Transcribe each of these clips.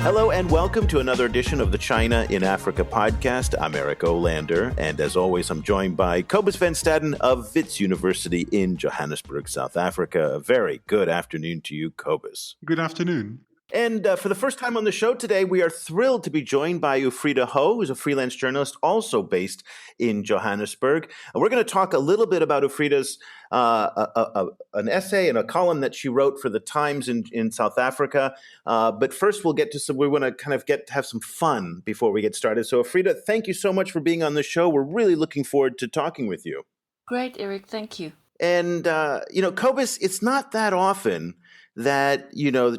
Hello and welcome to another edition of the China in Africa podcast. I'm Eric Olander, and as always, I'm joined by Cobus van Staden of Wits University in Johannesburg, South Africa. A very good afternoon to you, Cobus. Good afternoon. And for the first time on the show today, we are thrilled to be joined by Ufreida Ho, who's a freelance journalist also based in Johannesburg. And we're going to talk a little bit about Ufreida's an essay and a column that she wrote for the Times in South Africa. But first, we want to kind of have some fun before we get started. So Ufreida, thank you so much for being on the show. We're really looking forward to talking with you. Great, Eric. Thank you. And, Cobus, it's not that often that,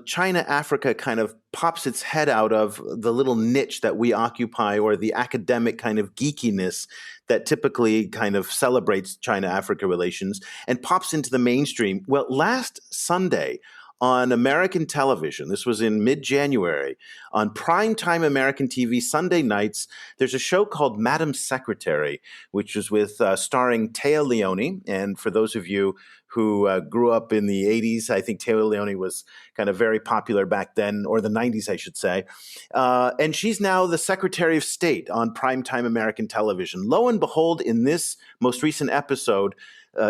China-Africa kind of pops its head out of the little niche that we occupy or the academic kind of geekiness that typically kind of celebrates China-Africa relations and pops into the mainstream. Well, last Sunday on American television, this was in mid-January, on primetime American TV Sunday nights, there's a show called Madam Secretary, which is with starring Téa Leoni. And for those of you who grew up in the 80s, I think Téa Leoni was kind of very popular back then, or the 90s, I should say. And she's now the Secretary of State on primetime American television. Lo and behold, in this most recent episode,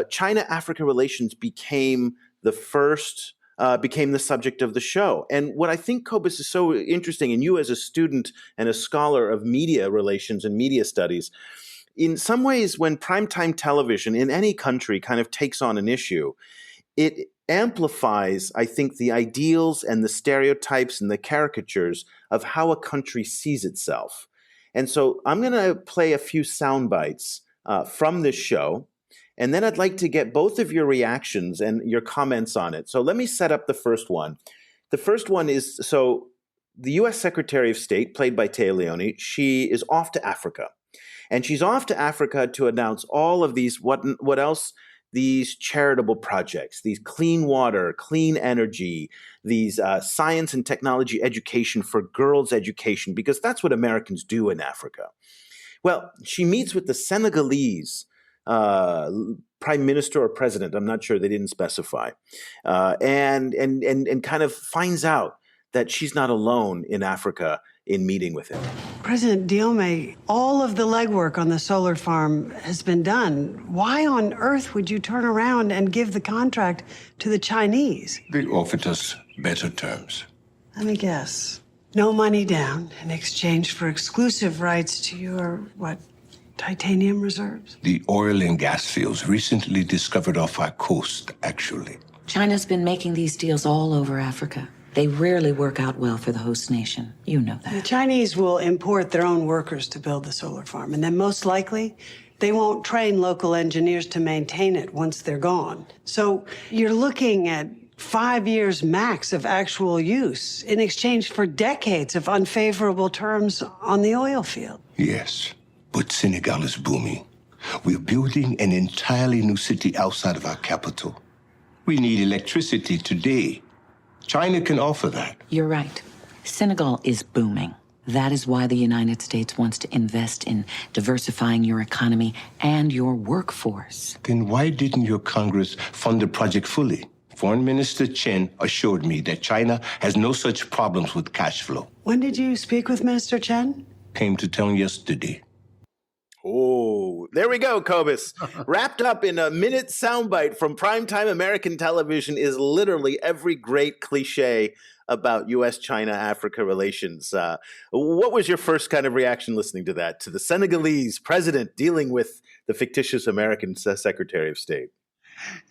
China-Africa relations became the subject of the show. And what I think, Cobus, is so interesting, and you as a student and a scholar of media relations and media studies, in some ways, when primetime television in any country kind of takes on an issue, it amplifies, I think, the ideals and the stereotypes and the caricatures of how a country sees itself. And so I'm going to play a few sound bites from this show, and then I'd like to get both of your reactions and your comments on it. So let me set up the first one. The first one is, so the U.S. Secretary of State, played by Téa Leoni, she is off to Africa. And she's off to Africa to announce all of these, what else? These charitable projects, these clean water, clean energy, these science and technology education for girls' education, because that's what Americans do in Africa. Well, she meets with the Senegalese prime minister or president, I'm not sure, they didn't specify, and kind of finds out that she's not alone in Africa in meeting with him. President Diome, all of the legwork on the solar farm has been done. Why on earth would you turn around and give the contract to the Chinese? They offered us better terms. Let me guess. No money down in exchange for exclusive rights to your, titanium reserves? The oil and gas fields recently discovered off our coast, actually. China's been making these deals all over Africa. They rarely work out well for the host nation. You know that. The Chinese will import their own workers to build the solar farm, and then most likely, they won't train local engineers to maintain it once they're gone. So you're looking at 5 years max of actual use in exchange for decades of unfavorable terms on the oil field. Yes, but Senegal is booming. We're building an entirely new city outside of our capital. We need electricity today. China can offer that. You're right. Senegal is booming. That is why the United States wants to invest in diversifying your economy and your workforce. Then why didn't your Congress fund the project fully? Foreign Minister Chen assured me that China has no such problems with cash flow. When did you speak with Minister Chen? Came to town yesterday. Oh, there we go, Cobus. Wrapped up in a minute soundbite from primetime American television is literally every great cliche about U.S.-China-Africa relations. What was your first kind of reaction listening to that, to the Senegalese president dealing with the fictitious American Secretary of State?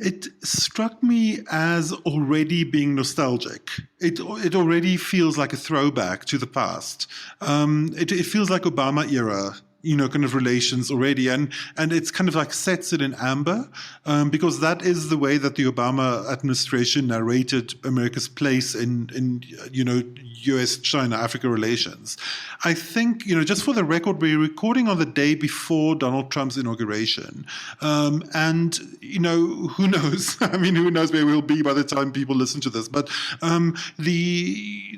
It struck me as already being nostalgic. It already feels like a throwback to the past. It feels like Obama era, kind of relations already. And it's kind of like sets it in amber, because that is the way that the Obama administration narrated America's place in U.S.-China-Africa relations. I think, just for the record, we're recording on the day before Donald Trump's inauguration. And, who knows? I mean, who knows where we'll be by the time people listen to this. But the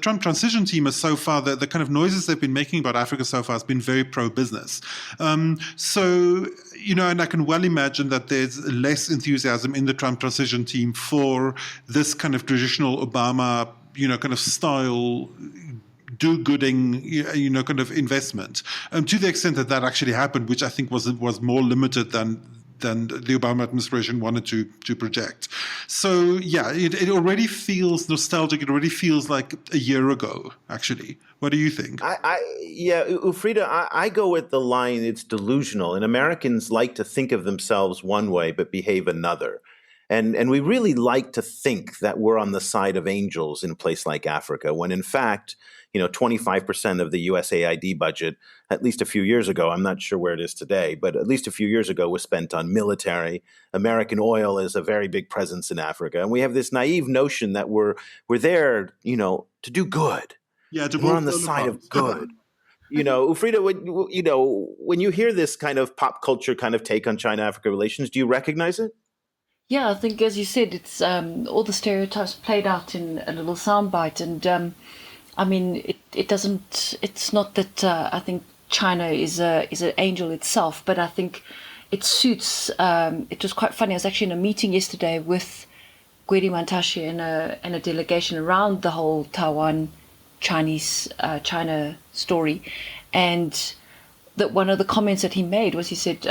Trump transition team is so far, the kind of noises they've been making about Africa so far has been very pro-business. And I can well imagine that there's less enthusiasm in the Trump transition team for this kind of traditional Obama kind of style, do-gooding, kind of investment, to the extent that that actually happened, which I think was more limited than the Obama administration wanted to project. So, yeah, it already feels nostalgic. It already feels like a year ago, actually. What do you think? Ufreida, I go with the line, it's delusional. And Americans like to think of themselves one way but behave another. And we really like to think that we're on the side of angels in a place like Africa, when in fact, 25% of the USAID budget, at least a few years ago, I'm not sure where it is today, but at least a few years ago was spent on military. American oil is a very big presence in Africa. And we have this naive notion that we're there, to do good. Yeah, we're on the side of good. Ufreida, when you hear this kind of pop culture kind of take on China-Africa relations, do you recognize it? Yeah, I think, as you said, it's all the stereotypes played out in a little soundbite. And I mean, it doesn't. It's not that I think China is an angel itself, but I think it suits. It was quite funny. I was actually in a meeting yesterday with Gwedi Mantashe and a delegation around the whole Taiwan China story, and that one of the comments that he made was, he said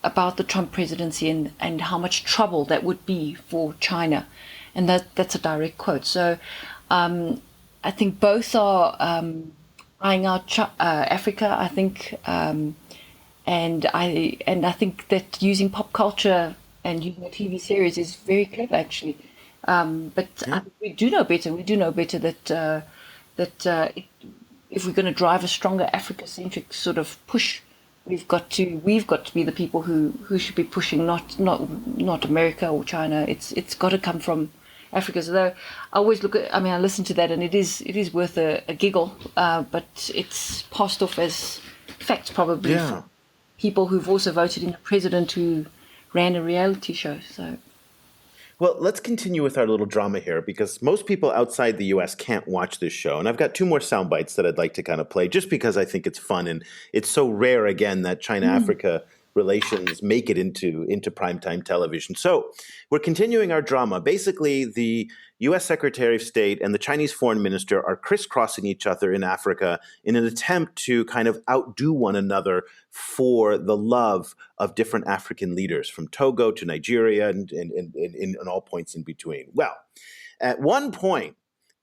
about the Trump presidency and how much trouble that would be for China, and that's a direct quote. So I think both are eyeing out Africa. I think, and I think that using pop culture and using a TV series is very clever, actually. But I think we do know better. We do know better that if we're going to drive a stronger Africa-centric sort of push, we've got to be the people who should be pushing, not America or China. It's got to come from Africa. So I always I listen to that, and it is worth a giggle, but it's passed off as facts probably for people who've also voted in a president who ran a reality show. So. Well, let's continue with our little drama here, because most people outside the U.S. can't watch this show. And I've got two more sound bites that I'd like to kind of play, just because I think it's fun. And it's so rare, again, that China-Africa relations make it into primetime television. So we're continuing our drama. Basically, the U.S. Secretary of State and the Chinese foreign minister are crisscrossing each other in Africa in an attempt to kind of outdo one another for the love of different African leaders, from Togo to Nigeria and all points in between. Well, at one point,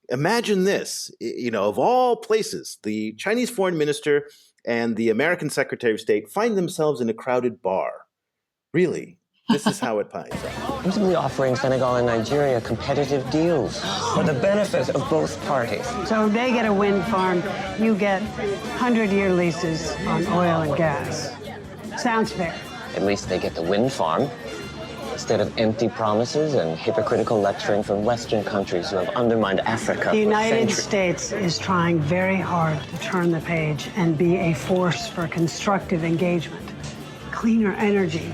imagine this, of all places, the Chinese foreign minister and the American Secretary of State find themselves in a crowded bar. Really, this is how it plays out. I'm simply offering Senegal and Nigeria competitive deals for the benefit of both parties. So they get a wind farm, you get 100-year leases on oil and gas. Sounds fair. At least they get the wind farm, instead of empty promises and hypocritical lecturing from Western countries who have undermined Africa. The United States is trying very hard to turn the page and be a force for constructive engagement. Cleaner energy,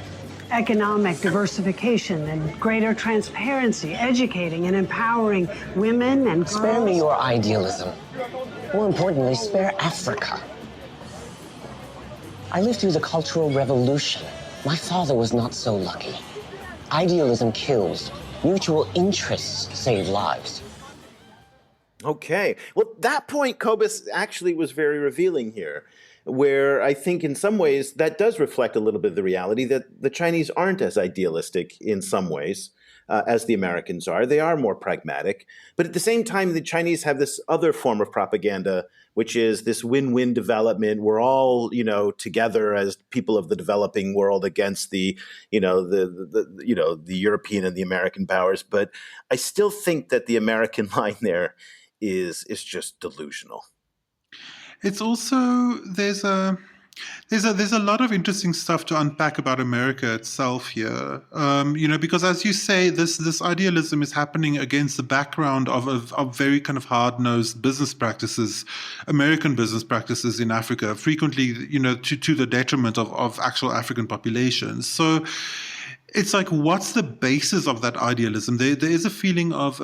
economic diversification, and greater transparency, educating and empowering women and girls. Spare me your idealism. More importantly, spare Africa. I lived through the Cultural Revolution. My father was not so lucky. Idealism kills. Mutual interests save lives. Okay. Well, that point, Cobus, actually was very revealing here, where I think in some ways that does reflect a little bit of the reality that the Chinese aren't as idealistic in some ways as the Americans are. They are more pragmatic. But at the same time, the Chinese have this other form of propaganda, which is this win-win development. We're all, together as people of the developing world against the European and the American powers. But I still think that the American line there is just delusional. It's also there's a lot of interesting stuff to unpack about America itself here, because as you say, this idealism is happening against the background of very kind of hard-nosed business practices, American business practices in Africa, frequently, to the detriment of actual African populations. So it's like, what's the basis of that idealism? There is a feeling of,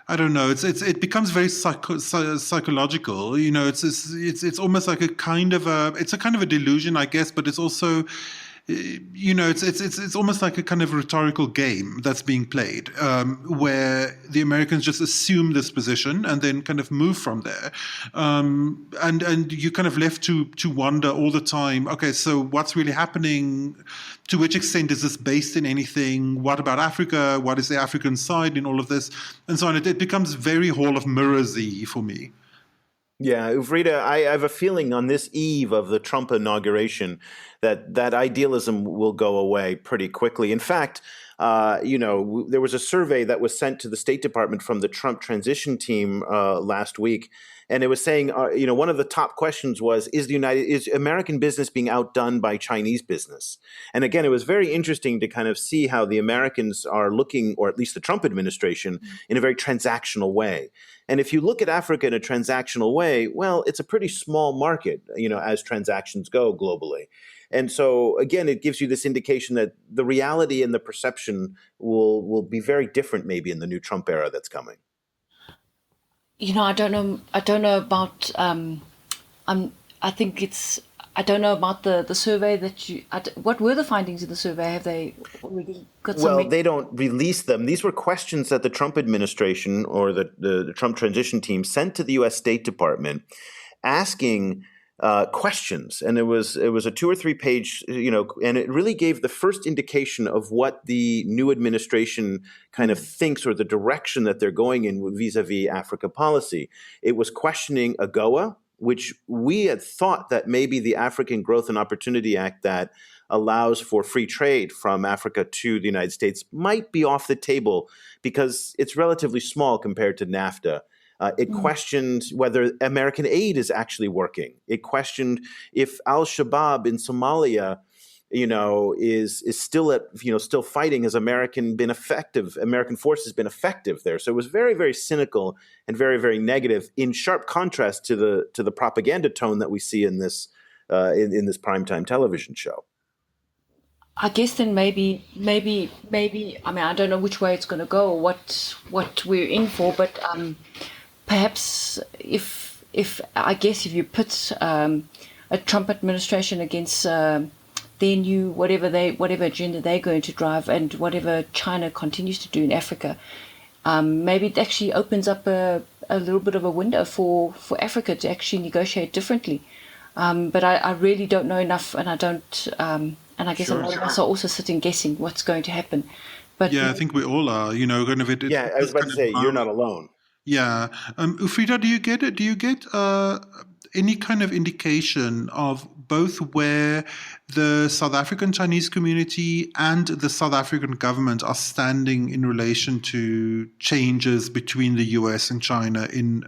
I don't know. It becomes very psychological. It's almost like a kind of a delusion, I guess. But it's also, it's almost like a kind of rhetorical game that's being played, where the Americans just assume this position and then kind of move from there, and you're kind of left to wonder all the time. Okay, so what's really happening? To which extent is this based in anything? What about Africa? What is the African side in all of this? And so on. It becomes very Hall of Mirrors-y for me. Yeah, Ufreida, I have a feeling on this eve of the Trump inauguration that idealism will go away pretty quickly. In fact, there was a survey that was sent to the State Department from the Trump transition team last week, and it was saying, one of the top questions was, is American business being outdone by Chinese business? And again, it was very interesting to kind of see how the Americans are looking, or at least the Trump administration, in a very transactional way. And if you look at Africa in a transactional way, well, it's a pretty small market, as transactions go globally. And so, again, it gives you this indication that the reality and the perception will be very different maybe in the new Trump era that's coming. I don't know about, I don't know about the survey that what were the findings of the survey? Have they already got something? Well, they don't release them. These were questions that the Trump administration or the Trump transition team sent to the U.S. State Department asking questions. And it was a 2 or 3 page, and it really gave the first indication of what the new administration kind of thinks, or the direction that they're going in vis-a-vis Africa policy. It was questioning AGOA, which we had thought that maybe the African Growth and Opportunity Act that allows for free trade from Africa to the United States might be off the table because it's relatively small compared to NAFTA. It questioned whether American aid is actually working. It questioned if al-Shabaab in Somalia, is still still fighting. Has American forces been effective there? So it was very, very cynical and very, very negative, in sharp contrast to the propaganda tone that we see in this in this primetime television show. I guess then maybe. I mean, I don't know which way it's going to go, or what we're in for, but perhaps if you put a Trump administration against then whatever agenda they're going to drive, and whatever China continues to do in Africa, maybe it actually opens up a little bit of a window for Africa to actually negotiate differently. But I really don't know enough, and I don't. And I guess a lot of us are also sitting guessing what's going to happen. But yeah, I think we all are. Kind of yeah, I was about to say, you're not alone. Yeah, Ufreida, do you get it? Do you get any kind of indication of both where the South African Chinese community and the South African government are standing in relation to changes between the US and China in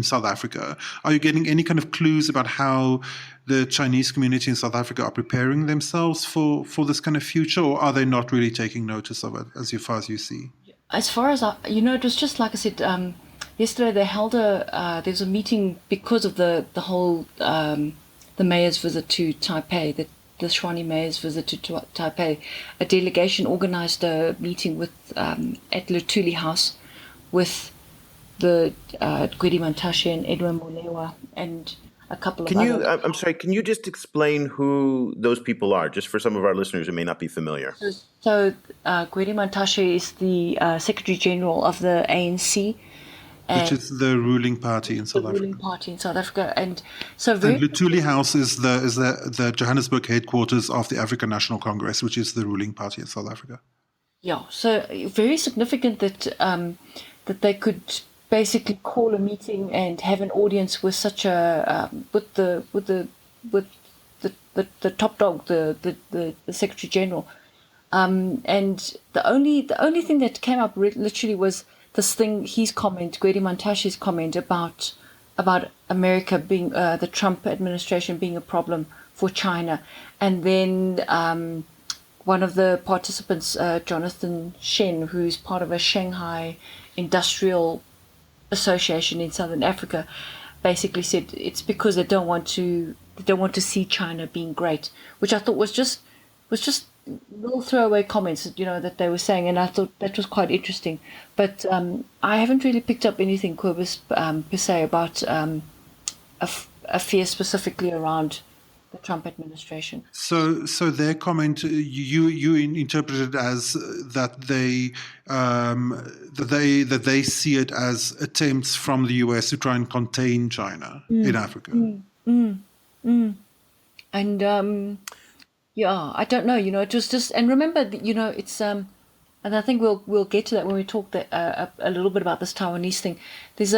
South Africa? Are you getting any kind of clues about how the Chinese community in South Africa are preparing themselves for this kind of future, or are they not really taking notice of it as far as you see? As far as it was just like I said, yesterday they held there's a meeting because of the whole the mayor's visit to Taipei, the Tshwane mayor's visit to Taipei. A delegation organized a meeting at Luthuli House with the Gwedi Mantashe and Edwin Molewa and a couple of others. I'm sorry, can you just explain who those people are, just for some of our listeners who may not be familiar? So Gwedi Mantashe is the Secretary General of the ANC. Which is the ruling party in South Africa. The ruling party in South Africa. And Luthuli House is the Johannesburg headquarters of the African National Congress, which is the ruling party in South Africa. Yeah, so very significant that they could basically call a meeting and have an audience with such a with the top dog, the Secretary General, and the only thing that came up literally was this thing, Gwedi Mantashe's comment about America being the Trump administration being a problem for China, and then one of the participants, Jonathan Shen, who's part of a Shanghai Industrial Association in Southern Africa, basically said it's because they don't want to see China being great, which I thought was just little throwaway comments that they were saying, and I thought that was quite interesting. But I haven't really picked up anything, Cobus, per se, about a fear specifically around the Trump administration. So their comment, you interpreted as that they see it as attempts from the US to try and contain China in Africa. And yeah, I don't know. It was just, and remember, it's and I think we'll get to that when we talk a little bit about this Taiwanese thing. There's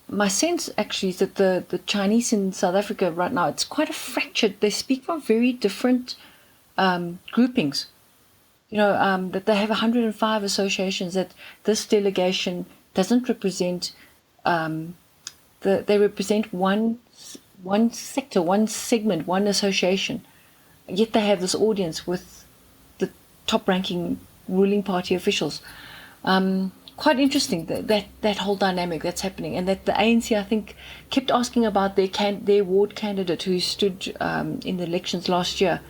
my sense actually is that the Chinese in South Africa right now, it's quite a fractured. They speak from very different groupings. That they have 105 associations. That this delegation doesn't represent. They represent one sector, one segment, one association. Yet they have this audience with the top-ranking ruling party officials. Quite interesting that whole dynamic that's happening, and that the ANC, I think, kept asking about their ward candidate who stood in the elections last year,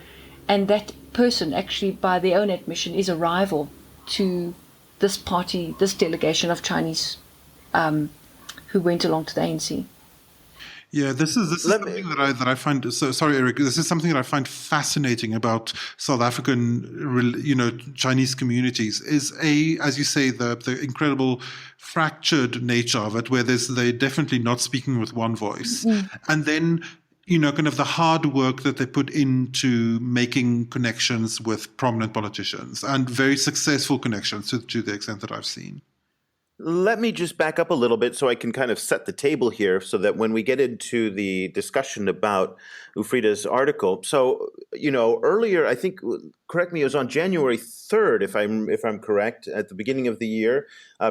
and that person actually, by their own admission, is a rival to this party, this delegation of Chinese who went along to the ANC. Yeah, this is something that I find. So sorry, Eric. This is something that I find fascinating about South African, Chinese communities. Is as you say, the incredible fractured nature of it, where they're definitely not speaking with one voice, and then kind of the hard work that they put into making connections with prominent politicians and very successful connections to the extent that I've seen. Let me just back up a little bit so I can kind of set the table here so that when we get into the discussion about Ufreida's article. So, earlier, I think, correct me, it was on January 3rd, if I'm correct, at the beginning of the year,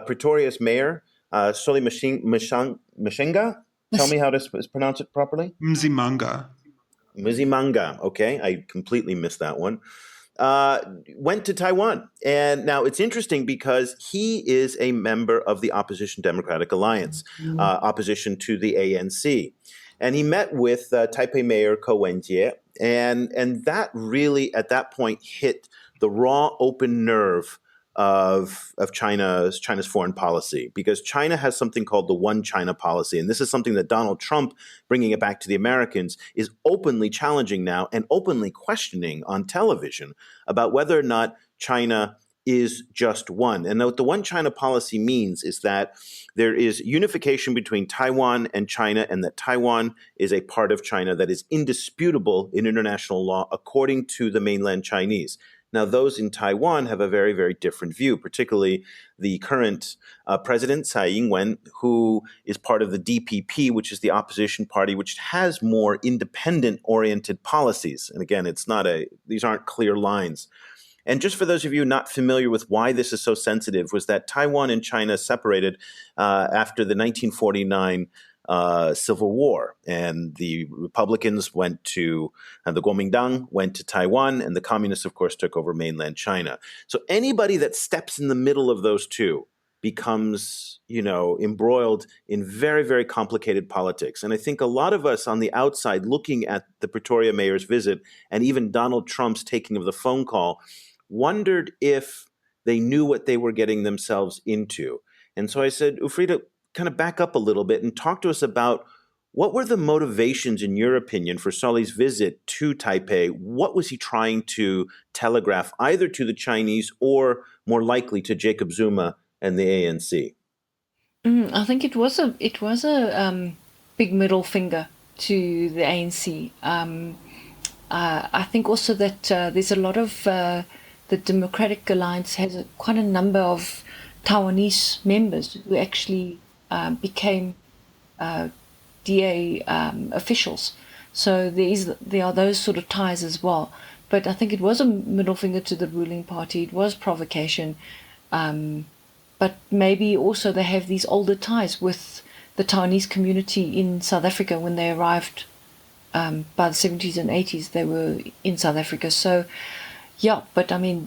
Pretoria's mayor, Solly Msimanga, tell me how to pronounce it properly. Msimanga, okay, I completely missed that one. Went to Taiwan. And now it's interesting because he is a member of the Opposition Democratic Alliance, opposition to the ANC. And he met with Taipei Mayor Ko Wen-je, and that really, at that point, hit the raw, open nerve of China's foreign policy, because China has something called the One China policy. And this is something that Donald Trump, bringing it back to the Americans, is openly challenging now and openly questioning on television about whether or not China is just one. And what the One China policy means is that there is unification between Taiwan and China, and that Taiwan is a part of China that is indisputable in international law according to the mainland Chinese. Now, those in Taiwan have a very, very different view, particularly the current president, Tsai Ing-wen, who is part of the DPP, which is the opposition party, which has more independent-oriented policies. And again, these aren't clear lines. And just for those of you not familiar with why this is so sensitive, was that Taiwan and China separated after the 1949 Civil War, and the Republicans went to, the Kuomintang went to Taiwan, and the communists, of course, took over mainland China. So anybody that steps in the middle of those two becomes, embroiled in very, very complicated politics. And I think a lot of us on the outside, looking at the Pretoria mayor's visit and even Donald Trump's taking of the phone call, wondered if they knew what they were getting themselves into. And so I said, Ufreida, kind of back up a little bit and talk to us about what were the motivations, in your opinion, for Solly's visit to Taipei? What was he trying to telegraph either to the Chinese or more likely to Jacob Zuma and the ANC? I think it was a big middle finger to the ANC. I think also that there's a lot of the Democratic Alliance has quite a number of Taiwanese members who actually became DA officials. So there are those sort of ties as well. But I think it was a middle finger to the ruling party. It was provocation. But maybe also they have these older ties with the Taiwanese community in South Africa. When they arrived by the 70s and 80s, they were in South Africa. So, yeah, but I mean,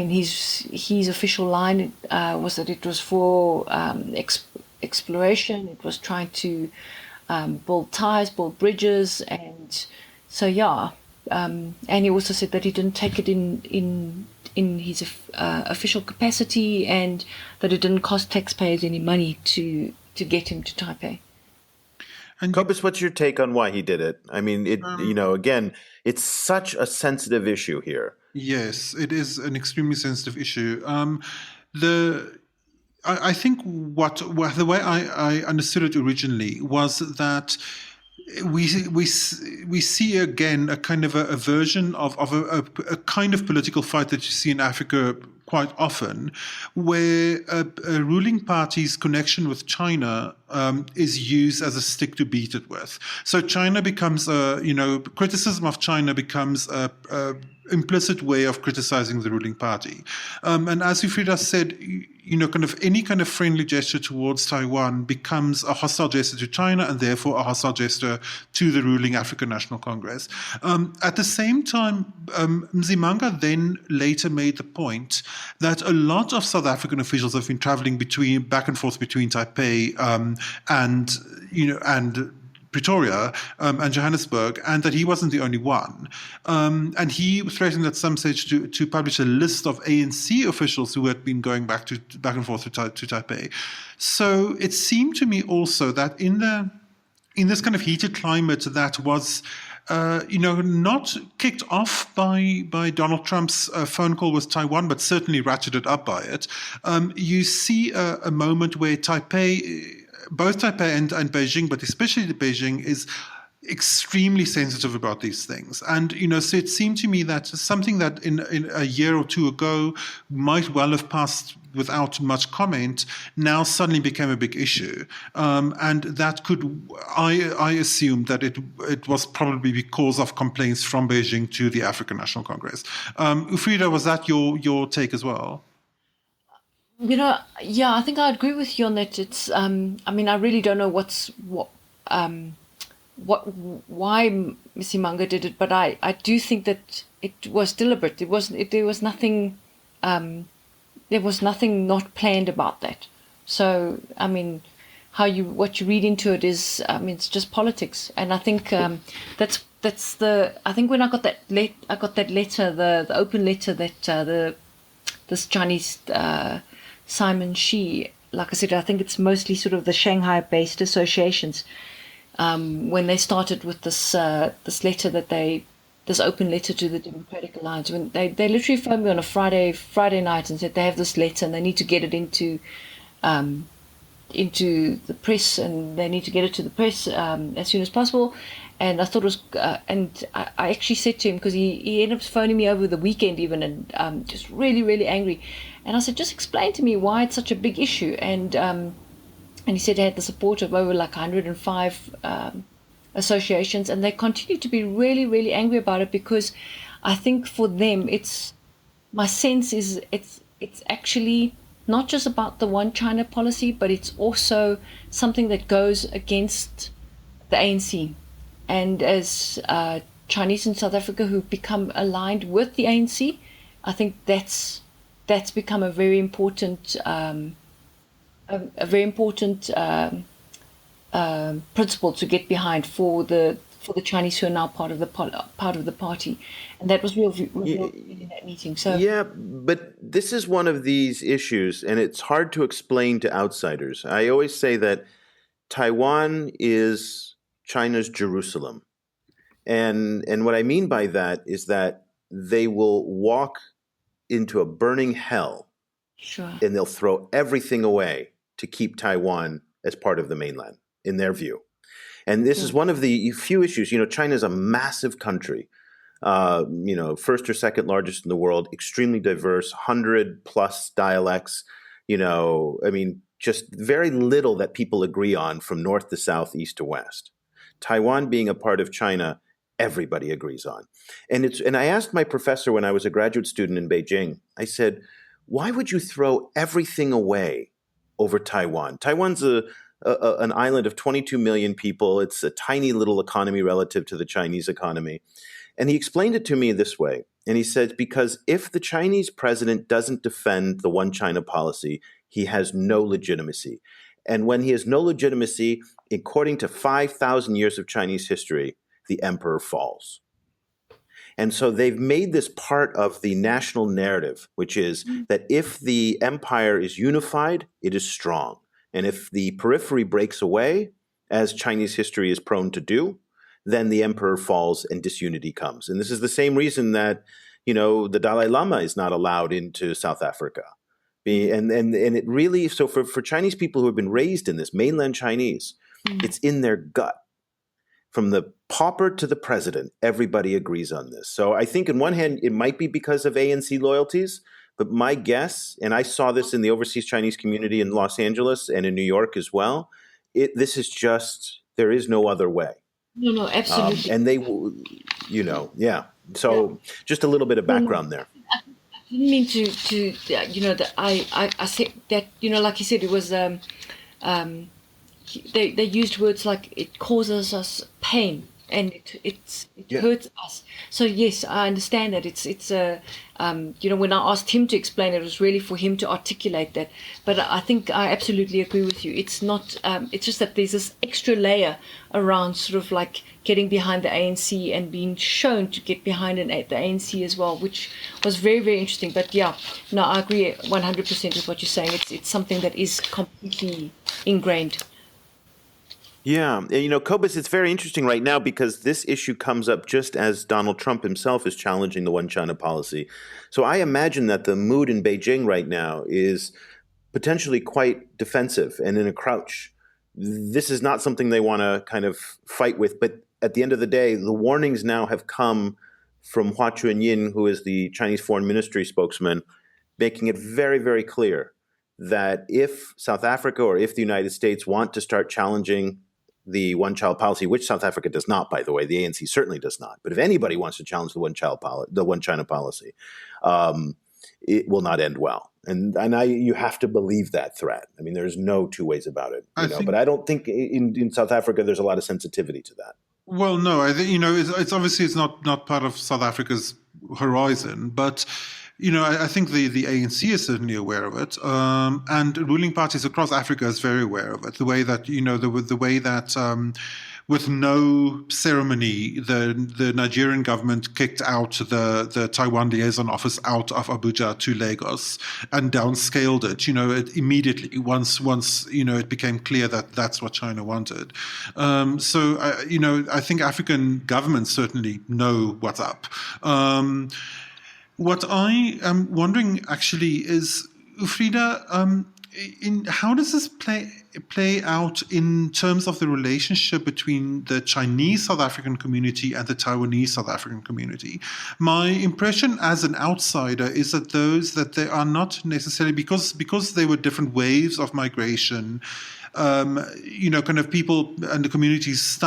his official line was that it was for exploration. It was trying to build ties, build bridges, and so and he also said that he didn't take it in his official capacity, and that it didn't cost taxpayers any money to get him to Taipei. And Cobus, what's your take on why he did it? I mean, again, it's such a sensitive issue here. Yes, it is an extremely sensitive issue. I think the way I understood it originally was that we see again a kind of a version of a kind of political fight that you see in Africa quite often, where a ruling party's connection with China is used as a stick to beat it with. So China becomes criticism of China becomes a implicit way of criticizing the ruling party. And as Ufreida said, kind of any kind of friendly gesture towards Taiwan becomes a hostile gesture to China and therefore a hostile gesture to the ruling African National Congress. At the same time, Msimanga then later made the point that a lot of South African officials have been traveling back and forth between Taipei and Pretoria and Johannesburg, and that he wasn't the only one. And he threatened at some stage to publish a list of ANC officials who had been going back and forth to Taipei. So it seemed to me also that in this kind of heated climate that was not kicked off by Donald Trump's phone call with Taiwan, but certainly ratcheted up by it, you see a moment where both Taipei and Beijing, but especially Beijing, is extremely sensitive about these things. And, so it seemed to me that something that in a year or two ago might well have passed without much comment now suddenly became a big issue. And that I assume that it was probably because of complaints from Beijing to the African National Congress. Ufreida, was that your take as well? Yeah, I think I agree with you on that. It's, I really don't know why Msimanga did it, but I do think that it was deliberate. There was nothing not planned about that. So, what you read into it is, it's just politics. And I think that's I think when I got that letter, the open letter that this Chinese Simon Shi, like I said, I think it's mostly sort of the Shanghai-based associations. When they started with this letter this open letter to the Democratic Alliance, when they literally phoned me on a Friday night and said they have this letter and they need to get it into the press, and they need to get it to the press as soon as possible. And I thought it was, and I actually said to him, because he ended up phoning me over the weekend even, and just really, really angry. And I said, just explain to me why it's such a big issue. And he said he had the support of over 105 associations, and they continue to be really, really angry about it, because I think for them, my sense is it's actually not just about the one China policy, but it's also something that goes against the ANC. And as Chinese in South Africa who become aligned with the ANC, I think that's become a very important principle to get behind for the Chinese who are now part of the party, and that was revealed in that meeting. So yeah, but this is one of these issues, and it's hard to explain to outsiders. I always say that Taiwan is China's Jerusalem, and what I mean by that is that they will walk into a burning hell, sure, and they'll throw everything away to keep Taiwan as part of the mainland, in their view. And this is one of the few issues. China is a massive country, first or second largest in the world, extremely diverse, 100+ dialects, just very little that people agree on from north to south, east to west. Taiwan being a part of China, everybody agrees on. And I asked my professor when I was a graduate student in Beijing, I said, why would you throw everything away over Taiwan? Taiwan's an island of 22 million people. It's a tiny little economy relative to the Chinese economy. And he explained it to me this way. And he said, because if the Chinese president doesn't defend the one China policy, he has no legitimacy. And when he has no legitimacy, according to 5,000 years of Chinese history, the emperor falls. And so they've made this part of the national narrative, which is that if the empire is unified, it is strong. And if the periphery breaks away, as Chinese history is prone to do, then the emperor falls and disunity comes. And this is the same reason that, the Dalai Lama is not allowed into South Africa. And it really, so for Chinese people who have been raised in this, mainland Chinese, it's in their gut. From the pauper to the president, everybody agrees on this. So I think on one hand, it might be because of ANC loyalties, but my guess, and I saw this in the overseas Chinese community in Los Angeles and in New York as well, this is just, there is no other way. No, absolutely. And they, yeah. So just a little bit of background there. I didn't mean to that I said that, like you said, it was, they used words like it causes us pain and it hurts us. So yes, I understand that it's when I asked him to explain it was really for him to articulate that. But I think I absolutely agree with you. It's not. It's just that there's this extra layer around sort of like getting behind the ANC and being shown to get behind the ANC as well, which was very, very interesting. But yeah, no, I agree 100% with what you're saying. It's something that is completely ingrained. Yeah. And, Cobus, it's very interesting right now because this issue comes up just as Donald Trump himself is challenging the one China policy. So I imagine that the mood in Beijing right now is potentially quite defensive and in a crouch. This is not something they want to kind of fight with. But at the end of the day, the warnings now have come from Hua Chunying, who is the Chinese Foreign Ministry spokesman, making it very, very clear that if South Africa or if the United States want to start challenging the one-child policy, which South Africa does not, by the way, the ANC certainly does not. But if anybody wants to challenge the one-China policy, it will not end well. And you have to believe that threat. I mean, there's no two ways about it. But I don't think in South Africa there's a lot of sensitivity to that. Well, no, I think it's obviously it's not part of South Africa's horizon, but. I think the ANC is certainly aware of it, and ruling parties across Africa is very aware of it. The way that with no ceremony, the Nigerian government kicked out the Taiwan liaison office out of Abuja to Lagos and downscaled it. It immediately once it became clear that that's what China wanted. So I think African governments certainly know what's up. What I am wondering actually is, Ufreida, how does this play out in terms of the relationship between the Chinese South African community and the Taiwanese South African community? My impression as an outsider is that they are not necessarily, because there were different waves of migration, kind of people and the communities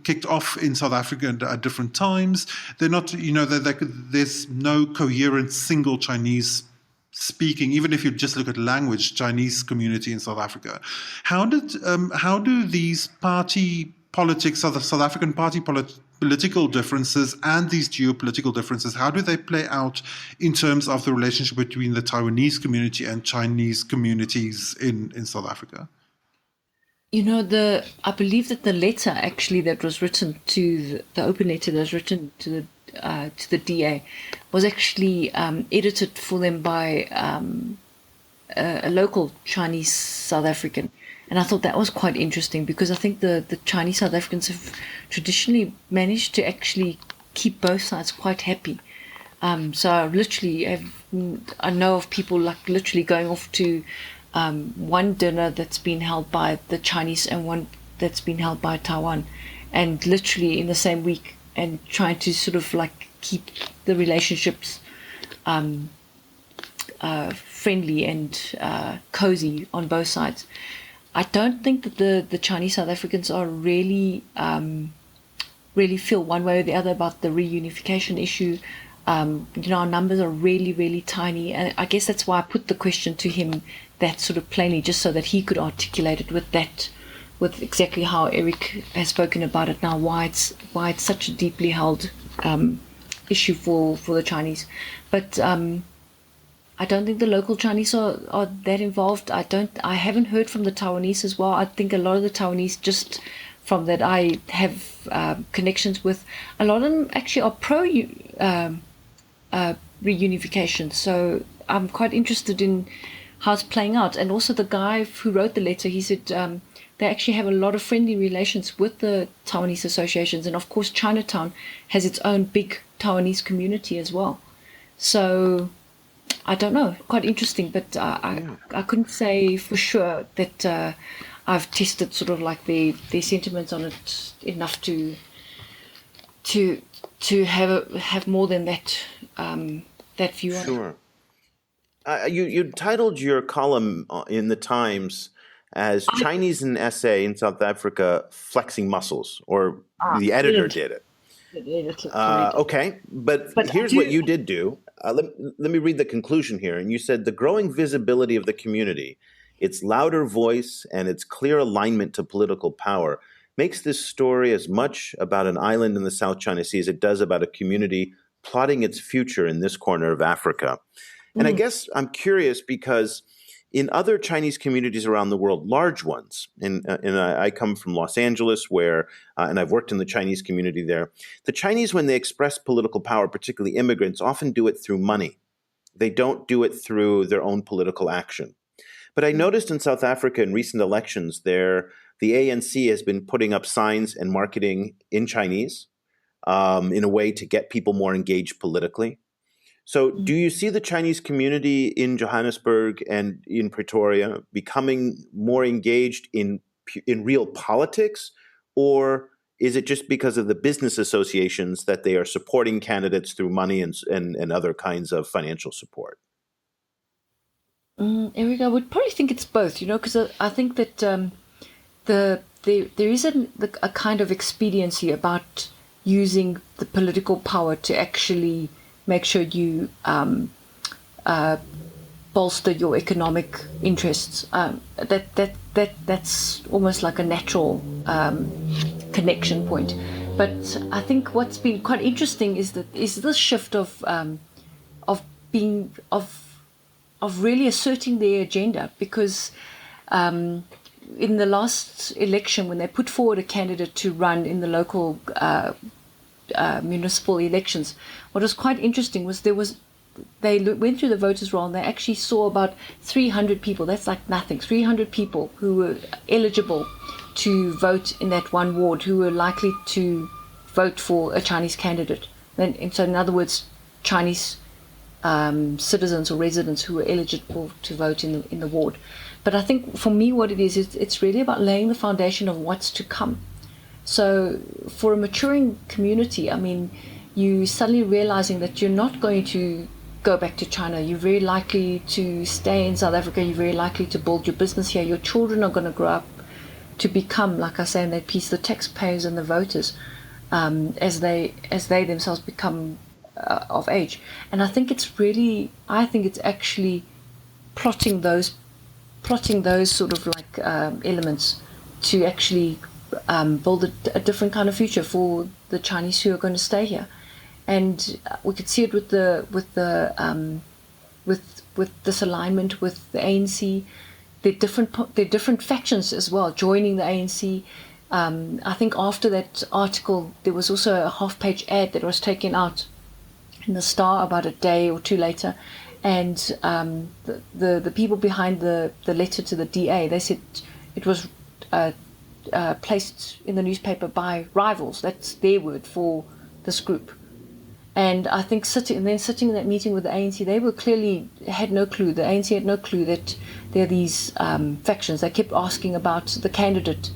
kicked off in South Africa at different times. They're not, there's no coherent single Chinese speaking, even if you just look at language, Chinese community in South Africa. How do these party politics, South African party political differences and these geopolitical differences, how do they play out in terms of the relationship between the Taiwanese community and Chinese communities in South Africa? I believe that the letter actually that was written to the open letter that was written to the DA was actually edited for them by a local Chinese South African. And I thought that was quite interesting because I think the Chinese South Africans have traditionally managed to actually keep both sides quite happy. So I know of people like literally going off to one dinner that's been held by the Chinese and one that's been held by Taiwan, and literally in the same week, and trying to sort of like keep the relationships friendly and cozy on both sides. I don't think that the Chinese South Africans are really feel one way or the other about the reunification issue. Our numbers are really, really tiny, and I guess that's why I put the question to him that sort of plainly, just so that he could articulate it with exactly how Eric has spoken about it now, why it's such a deeply held issue for the Chinese. But I don't think the local Chinese are that involved. I haven't heard from the Taiwanese as well. I think a lot of the Taiwanese, just from that I have connections with, a lot of them actually are pro reunification. So I'm quite interested in how it's playing out. And also the guy who wrote the letter, he said they actually have a lot of friendly relations with the Taiwanese associations. And of course, Chinatown has its own big Taiwanese community as well. So I don't know, quite interesting, but I couldn't say for sure that I've tested sort of like their sentiments on it enough to have more than that that view on it. Sure. You titled your column in the Times as Chinese and SA in South Africa flexing muscles, or the editor did it. Okay, but here's what you did do. Let me read the conclusion here. And you said, the growing visibility of the community, its louder voice, and its clear alignment to political power makes this story as much about an island in the South China Sea as it does about a community plotting its future in this corner of Africa. And I guess I'm curious because in other Chinese communities around the world, large ones, and I come from Los Angeles, where, and I've worked in the Chinese community there, the Chinese, when they express political power, particularly immigrants, often do it through money. They don't do it through their own political action. But I noticed in South Africa in recent elections there, the ANC has been putting up signs and marketing in Chinese in a way to get people more engaged politically. So do you see the Chinese community in Johannesburg and in Pretoria becoming more engaged in real politics, or is it just because of the business associations that they are supporting candidates through money and other kinds of financial support? Eric, I would probably think it's both, because I think that there is a kind of expediency about using the political power to actually make sure you bolster your economic interests. That's almost like a natural connection point. But I think what's been quite interesting is this shift of really asserting their agenda, because in the last election, when they put forward a candidate to run in the local municipal elections, what was quite interesting was they went through the voters' roll and they actually saw about 300 people. That's like nothing. 300 people who were eligible to vote in that one ward, who were likely to vote for a Chinese candidate. And so, in other words, Chinese citizens or residents who were eligible to vote in the ward. But I think for me, what it is it's really about laying the foundation of what's to come. So for a maturing community, I mean, you suddenly realizing that you're not going to go back to China. You're very likely to stay in South Africa. You're very likely to build your business here. Your children are going to grow up to become, like I say in that piece, the taxpayers and the voters as they themselves become of age. And I think it's actually plotting those sort of like elements to actually build a different kind of future for the Chinese who are going to stay here. And we could see it with this alignment with the ANC. They're different factions as well joining the ANC. I think after that article, there was also a half-page ad that was taken out in the Star about a day or two later, and the people behind the letter to the DA, they said it was placed in the newspaper by rivals. That's their word for this group. And I think sitting in that meeting with the ANC, they were clearly had no clue. The ANC had no clue that there are these factions. They kept asking about the candidate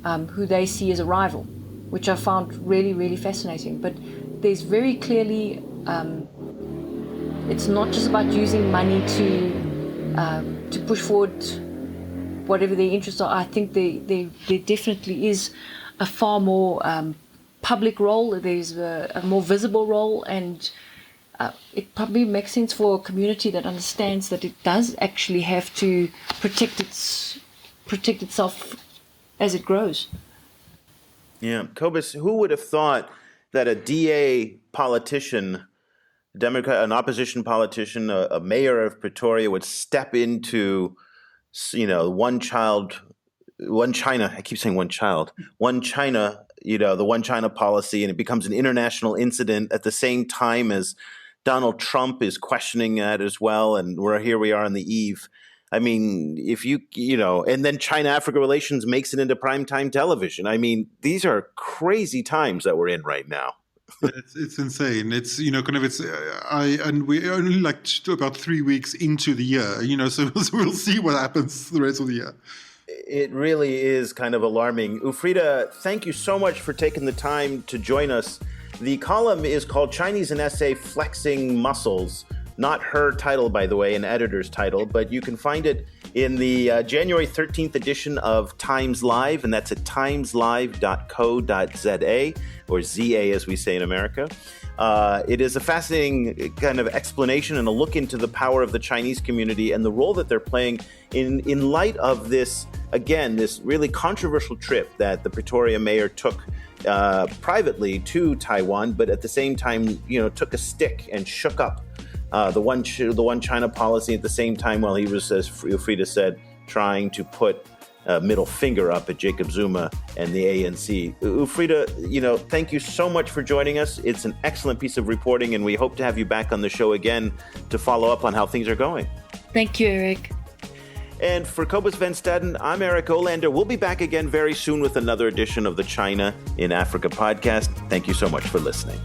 who they see as a rival, which I found really, really fascinating. But there's very clearly, it's not just about using money to push forward whatever their interests are. I think there definitely is a far more public role. There's a more visible role, and it probably makes sense for a community that understands that it does actually have to protect itself as it grows. Yeah, Cobus, who would have thought that a DA politician, Democrat, an opposition politician, a mayor of Pretoria would step into, one China, I keep saying one child, one China, the one China policy, and it becomes an international incident at the same time as Donald Trump is questioning that as well. And we are on the eve. I mean, and then China-Africa relations makes it into primetime television. I mean, these are crazy times that we're in right now. It's insane. It's, we're only about 3 weeks into the year, so we'll see what happens the rest of the year. It really is kind of alarming. Ufreida, thank you so much for taking the time to join us. The column is called Chinese and SA Flexing Muscles. Not her title, by the way, an editor's title, but you can find it in the January 13th edition of Times Live, and that's at timeslive.co.za, or ZA as we say in America. It is a fascinating kind of explanation and a look into the power of the Chinese community and the role that they're playing in light of this, again, this really controversial trip that the Pretoria mayor took privately to Taiwan, but at the same time, took a stick and shook up the one China policy at the same time while he was, as Ufreida said, trying to put a middle finger up at Jacob Zuma and the ANC. Ufreida, thank you so much for joining us. It's an excellent piece of reporting, and we hope to have you back on the show again to follow up on how things are going. Thank you, Eric. And for Cobus Van Staden, I'm Eric Olander. We'll be back again very soon with another edition of the China in Africa podcast. Thank you so much for listening.